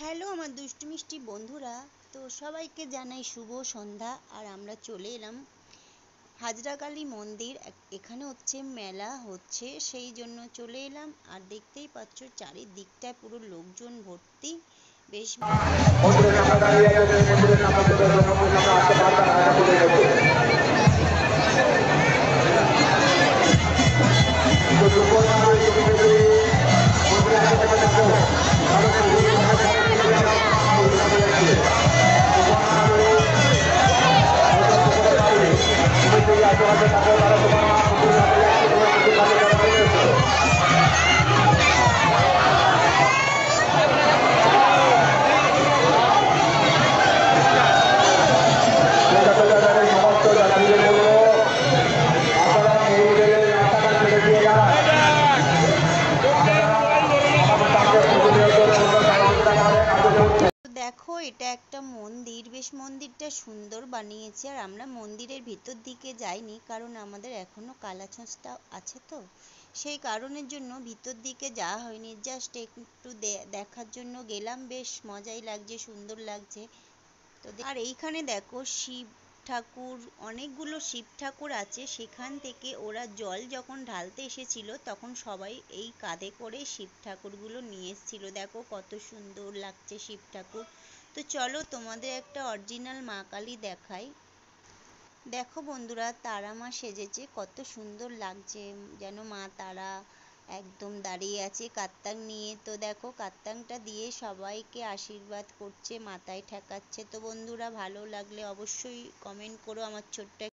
Hello আমার দুষ্টু মিষ্টি বন্ধুরা। তো সবাইকে জানাই শুভ সন্ধ্যা। আর আমরা চলে এলাম হাজরাকালী মন্দির। এখানে হচ্ছে মেলা হচ্ছে, সেই জন্য চলে এলাম। আর দেখতেই পাচ্ছ চারিদিকটা পুরো লোকজন ভর্তি, বেশ ভালো লাগছে। দেখো এটা একটা মন্দির, বেশ মন্দিরটা সুন্দর বানিয়েছে। আর আমরা মন্দিরের ভিতর দিকে যাইনি, কারণ আমাদের এখনো কালাছাঁচটা আছে, তো সেই কারণের জন্য ভিতর দিকে যাওয়া হয়নি। জাস্ট একটু দেখার জন্য গেলাম। বেশ মজাই লাগছে, সুন্দর লাগছে। তো আর এইখানে দেখো শিব ঠাকুর, অনেকগুলো শিব ঠাকুর আছে। সেখান থেকে ওরা জল যখন ঢালতে এসেছিল, তখন সবাই এই কাঁধে করে শিব ঠাকুরগুলো নিয়ে এসেছিল। দেখো কত সুন্দর লাগছে শিব ঠাকুর। তো চলো তোমাদের একটা অরিজিনাল মা কালী দেখাই। দেখো বন্ধুরা, তারা মা সেজেছে, কত সুন্দর লাগছে, যেন মা তারা একদম দাঁড়িয়ে আছে কাত্তাং নিয়ে। তো দেখো কাত্তাংটা দিয়ে সবাইকে আশীর্বাদ করছে, মাথায় ঠেকাচ্ছে। তো বন্ধুরা, ভালো লাগলে অবশ্যই কমেন্ট করো আমার ছোট্ট